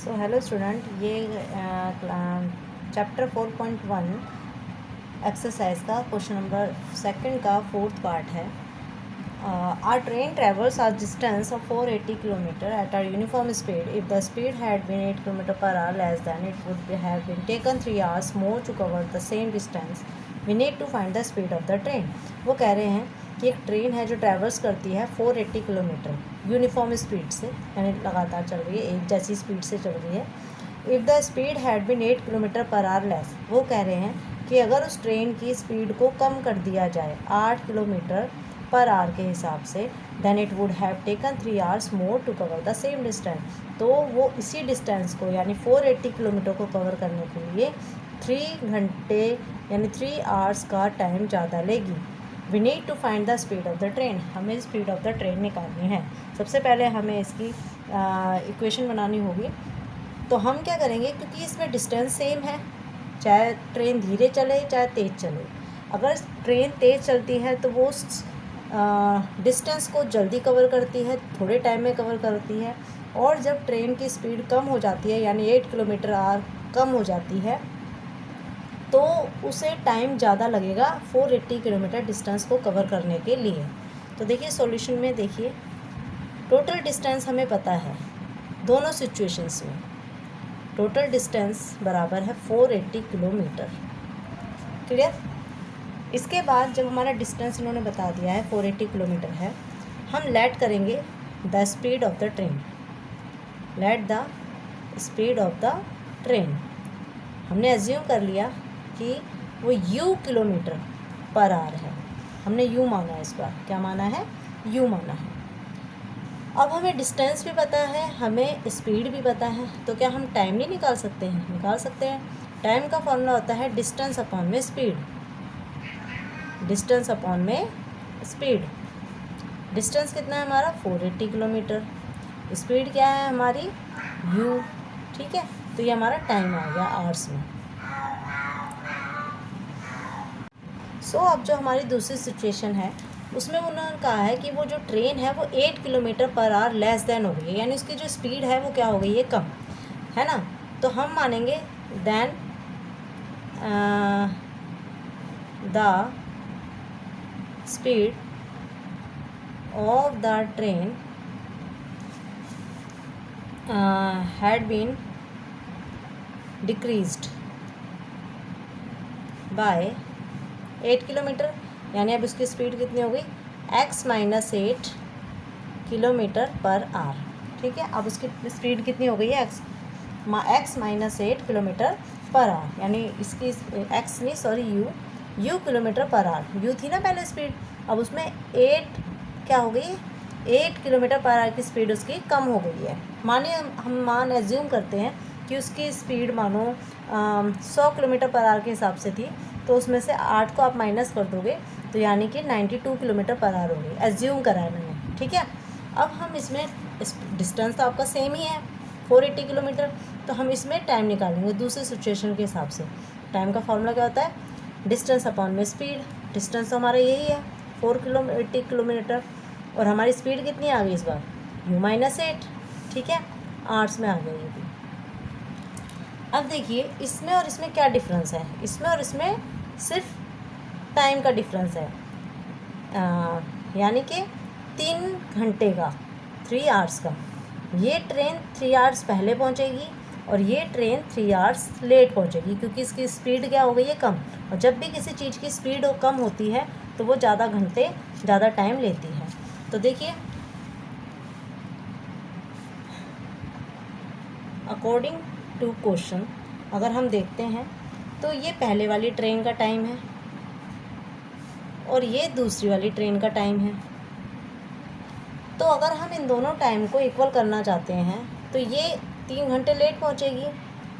सो hello student, ये chapter 4.1 exercise का question number second का फोर्थ पार्ट है। A train travels a distance of 480 kilometre at a uniform speed. If the speed had been 8 kilometre per hour less than it would have been taken 3 hours more to cover the same distance. We need to find the speed of the train. वो कह रहे हैं कि एक train है जो travels करती है 480 किलोमीटर यूनिफॉर्म स्पीड से, यानी लगातार चल रही है, एक जैसी स्पीड से चल रही है। If the speed had been 8 kilometre per hour less, वो कह रहे हैं कि अगर उस ट्रेन की स्पीड को कम कर दिया जाए 8 किलोमीटर पर आवर के हिसाब से, then it would have taken 3 hours more to cover the same distance. तो वो इसी डिस्टेंस को यानी 480 किलोमीटर को कवर करने के लिए 3 घंटे यानी 3 hours का टाइम ज़्यादा लेगी। We need to find the speed of the train. हमें स्पीड ऑफ द ट्रेन निकालनी है। सबसे पहले हमें इसकी इक्वेशन बनानी होगी। तो हम क्या करेंगे, क्योंकि इसमें डिस्टेंस सेम है, चाहे ट्रेन धीरे चले चाहे तेज़ चले। अगर ट्रेन तेज़ चलती है तो वो डिस्टेंस को जल्दी कवर करती है, थोड़े टाइम में कवर करती है। और जब ट्रेन की स्पीड कम हो जाती है यानी 8 किलोमीटर आवर कम हो जाती है तो उसे टाइम ज़्यादा लगेगा 480 किलोमीटर डिस्टेंस को कवर करने के लिए। तो देखिए सॉल्यूशन में, देखिए टोटल डिस्टेंस हमें पता है दोनों सिचुएशंस में। टोटल डिस्टेंस बराबर है 480 किलोमीटर। क्लियर। इसके बाद जब हमारा डिस्टेंस इन्होंने बता दिया है 480 किलोमीटर है, हम लेट करेंगे the speed of the train. Let the speed of the train. हमने एज्यूम कर लिया कि वो u किलोमीटर पर आवर है। हमने u माना है, इस बार क्या माना है, u माना है। अब हमें डिस्टेंस भी पता है, हमें स्पीड भी पता है, तो क्या हम टाइम नहीं निकाल सकते हैं? निकाल सकते हैं। टाइम का फॉर्मूला होता है डिस्टेंस अपॉन में स्पीड। डिस्टेंस अपॉन में स्पीड। डिस्टेंस कितना है हमारा 480 किलोमीटर। स्पीड क्या है हमारी u। ठीक है, तो ये हमारा टाइम आ गया आवर्स में। सो अब जो हमारी दूसरी सिचुएशन है उसमें उन्होंने कहा है कि वो जो ट्रेन है वो 8 kilometre per hour less than हो गई है, यानी उसकी जो स्पीड है वो क्या हो गई है, कम है ना। तो हम मानेंगे then the speed of the train had been decreased by 8 kilometre, यानी अब उसकी स्पीड कितनी हो गई, x minus 8 kilometre per hour. ठीक है, अब उसकी स्पीड कितनी हो गई है, x minus 8 kilometre per our, यानी इसकी x नहीं sorry u kilometre per our. u थी ना पहले स्पीड, अब उसमें 8 क्या हो गई, 8 किलोमीटर पर आवर की स्पीड उसकी कम हो गई है। मानिए हम मान एज्यूम करते हैं कि उसकी स्पीड मानो 100 किलोमीटर पर आवर के हिसाब से थी, तो उसमें से 8 को आप माइनस कर दोगे तो यानी कि 92 किलोमीटर पर आवर होगी। एज्यूम करा है मैंने। ठीक है, अब हम इसमें डिस्टेंस तो आपका सेम ही है 480 किलोमीटर, तो हम इसमें टाइम निकालेंगे दूसरे सिचुएशन के हिसाब से। टाइम का फॉर्मूला क्या होता है, डिस्टेंस अपॉन में स्पीड। डिस्टेंस तो हमारा यही है 480 किलोमीटर, और हमारी स्पीड कितनी आ गई इस बार, u माइनस 8। ठीक है, आवर्स में आ गई ये भी। अब देखिए इसमें और इसमें क्या डिफरेंस है, इसमें और इसमें सिर्फ टाइम का डिफरेंस है, यानी कि 3 घंटे का, 3 hours का। ये ट्रेन 3 hours पहले पहुंचेगी और ये ट्रेन 3 hours लेट पहुंचेगी, क्योंकि इसकी स्पीड क्या हो गई है, कम। और जब भी किसी चीज़ की स्पीड कम होती है तो वो ज़्यादा घंटे ज़्यादा टाइम लेती है। तो देखिए अकॉर्डिंग टू क्वेश्चन अगर हम देखते हैं तो ये पहले वाली ट्रेन का टाइम है और ये दूसरी वाली ट्रेन का टाइम है। तो अगर हम इन दोनों टाइम को इक्वल करना चाहते हैं तो ये 3 घंटे लेट पहुंचेगी।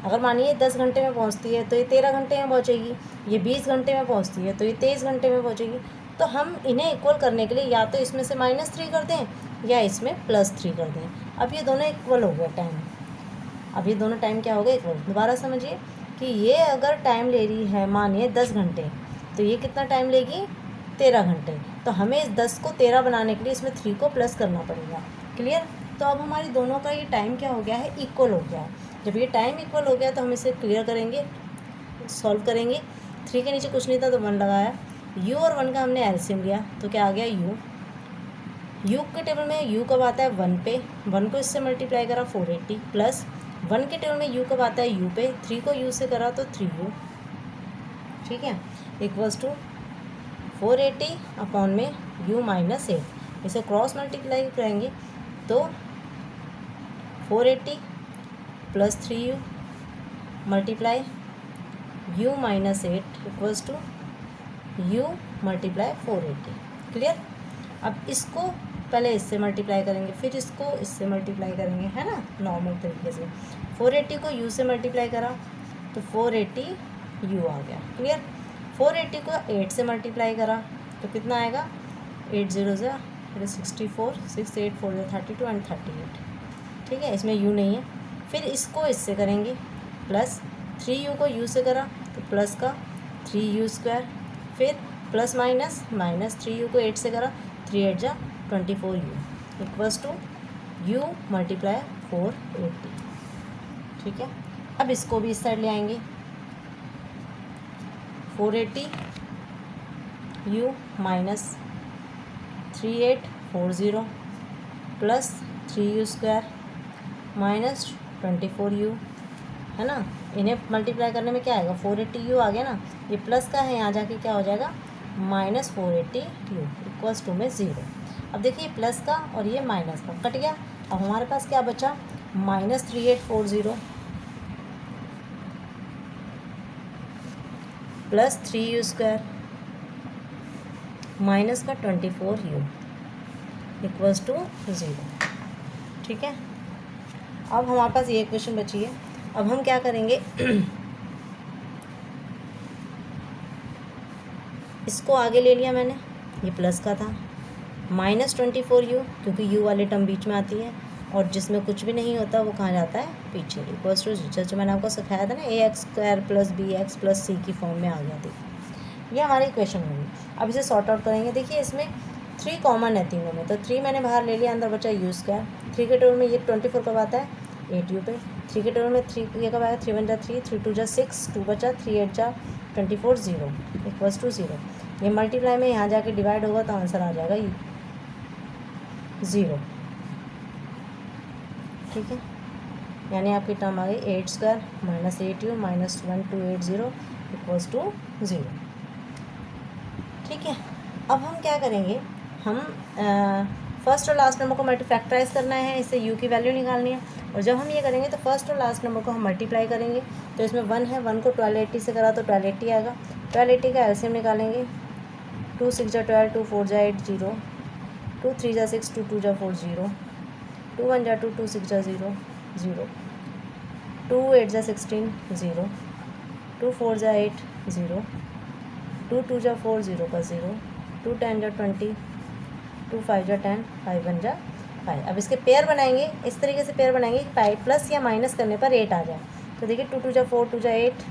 अगर मानिए 10 घंटे में पहुंचती है तो ये 13 घंटे में पहुंचेगी। ये 20 घंटे में पहुंचती है तो ये 23 घंटे में पहुंचेगी। तो हम इन्हें इक्वल करने के लिए या तो इसमें से -3 कर दें या इसमें +3 कर दें। अब ये दोनों इक्वल हो गए टाइम। अब ये दोनों टाइम क्या हो गए, इक्वल। दोबारा समझिए कि ये अगर टाइम ले रही है मानिए 10 घंटे, तो ये कितना टाइम लेगी, 13 घंटे। तो हमें इस 10 को 13 बनाने के लिए इसमें 3 को प्लस करना पड़ेगा। क्लियर। तो अब हमारी दोनों का ये टाइम क्या हो गया है, इक्वल हो गया है। जब ये टाइम इक्वल हो गया तो हम इसे क्लियर करेंगे, सॉल्व करेंगे। 3 के नीचे कुछ नहीं था तो 1 लगाया, u और 1 का हमने एलसीएम लिया तो क्या आ गया u के टेबल में u कब आता है 1 पे, 1 को इससे मल्टीप्लाई करा 480 प्लस 1 के टेबल में u कब आता है u पे, 3 को u से करा तो 3u, ठीक है, इक्वल्स टू 480 अपॉन में u माइनस 8। इसे क्रॉस मल्टीप्लाई करेंगे तो 480 plus 3u multiply u minus 8 equals to u multiply 480। Clear. अब इसको पहले इससे मल्टीप्लाई करेंगे, फिर इसको इससे मल्टीप्लाई करेंगे, है ना, नॉर्मल तरीके से। 480 को u से मल्टीप्लाई करा तो 480 u आ गया। क्लियर। 480 को 8 से मल्टीप्लाई करा तो कितना आएगा, 8 0 से 64, 6 8 4 32 एंड 38, ठीक है, इसमें u नहीं है। फिर इसको इससे करेंगे, प्लस 3u को u से करा तो प्लस का 3u स्क्वायर, फिर प्लस माइनस 3u को 8 से करा, 3 8 जा 24u equals to u multiply 480, ठीक है। अब इसको भी इस साइड ले आएंगे, 480 u minus 3840 plus 3u square minus 24u, है ना। इन्हें मल्टीप्लाई करने में क्या आएगा, 480u आ गया ना, ये प्लस का है, यहाँ जाके क्या हो जाएगा माइनस 480u इक्वल्स टू में 0। अब देखिए प्लस का और ये माइनस का कट गया। अब हमारे पास क्या बचा, minus 3840 plus 3u square minus का 24u इक्वल्स टू 0, ठीक है। अब हमारे पास ये इक्वेशन बची है। अब हम क्या करेंगे इसको आगे ले लिया मैंने, ये प्लस का था, माइनस 24u क्योंकि u वाली टर्म बीच में आती है और जिसमें कुछ भी नहीं होता वो कहाँ जाता है पीछे, इक्वल्स टू जो मैंने आपको सिखाया था ना, ax² plus bx plus c की फॉर्म में आ गया थी। ये हमारी इक्वेशन होगी। अब इसे सॉर्ट आउट करेंगे। देखिए इसमें 3 कॉमन है तीनों में, तो 3 मैंने बाहर ले लिया, अंदर बचा u स्क्वायर। 3 के टेबल में ये 24 कब आता है 8u पे, 3 के टेबल में 3 ये कब आया 3 1 जा 3, 3 2 जा 6, 2 बचा, 3 8 जा 24 0 इक्वल्स टू 0। ये मल्टीप्लाई में यहाँ जाके डिवाइड होगा तो आंसर आ जाएगा 0, ठीक है। यानी आपकी टर्म आ गई 8 square minus 8u minus 1280 equals to 0, ठीक है। अब हम क्या करेंगे, हम फर्स्ट और लास्ट नंबर को फैक्टराइज करना है, इससे u की वैल्यू निकालनी है। और जब हम ये करेंगे तो फर्स्ट और लास्ट नंबर को हम मल्टीप्लाई करेंगे। तो इसमें 1 है, 1 को 1280 से करा तो 1280 आएगा। 1280 का एलसीएम निकालेंगे, 2 6 जा 12, 2 4 जा 8 0, 2 3 जा 6, 2 2 जा 4 0, 2 1 जा 2, 2 6 जा 0 0, 2 8 जा 16 0, 2 4 जा 8 0, 2 2 जा 4 0 का 0, 2 10 जा 20, 2 5 जा 10, 5 1 जा 5। अब इसके पेयर बनाएंगे, इस तरीके से पेयर बनाएंगे कि 5 प्लस या माइनस करने पर 8 आ जाए। तो देखिए 2 2 जा 4, 2 जा 8,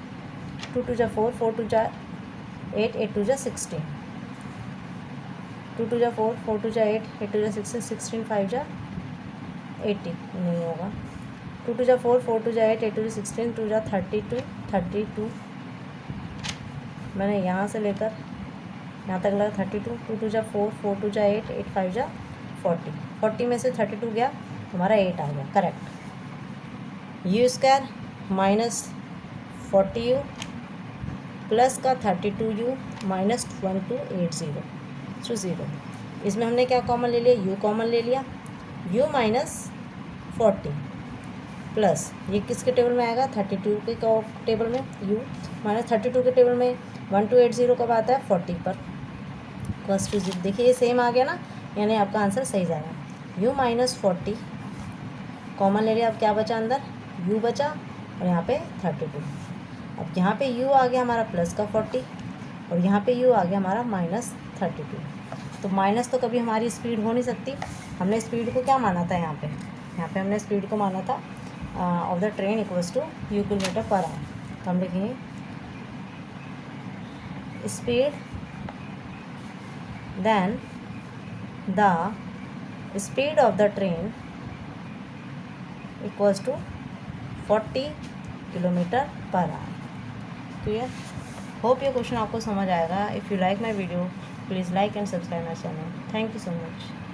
2 2 जा 4, 4 2 जा 8, 8 2 जा 16, 2 2 जा 4, 4 2 जा 8, 8 2 जा 16, 16 5 जा 80 नहीं होगा, 2 2 जा 4, 4 2 जा 8, 8 2 जा 16, 2 जा 32, 32 मैंने यहाँ से लेकर यहाँ तक लगा 32, 2 2 जा 4, 4 2 जा 8, 8 5 जा 40, 40 में से 32 गया हमारा 8 आ गया, correct. u square minus 40u plus का 32u माइनस 1280 तो 0। इसमें हमने क्या कॉमन ले लिया, u कॉमन ले लिया, u माइनस 40 प्लस ये किसके टेबल में आएगा 32 के टेबल में, u माइनस 32 के टेबल में 1280 कब आता है 40 पर, फर्स्ट टू 0। देखिए ये सेम आ गया ना, यानी आपका आंसर सही जाएगा। u माइनस 40 कॉमन ले लिया, अब क्या बचा अंदर u बचा और यहाँ पे 32। अब यहाँ पे u आ गया हमारा प्लस का 40 और यहाँ पे u आ गया हमारा माइनस 32। तो माइनस तो कभी हमारी स्पीड हो नहीं सकती, हमने स्पीड को क्या माना था यहाँ पे हमने स्पीड को माना था of the train equals to u kilometre per hour. तो हम लिखेंगे speed then the speed of the train equals to 40 kilometre per hour. Clear? Hope ये क्वेश्चन आपको समझ आएगा। If you like my video, please like and subscribe my channel. Thank you so much.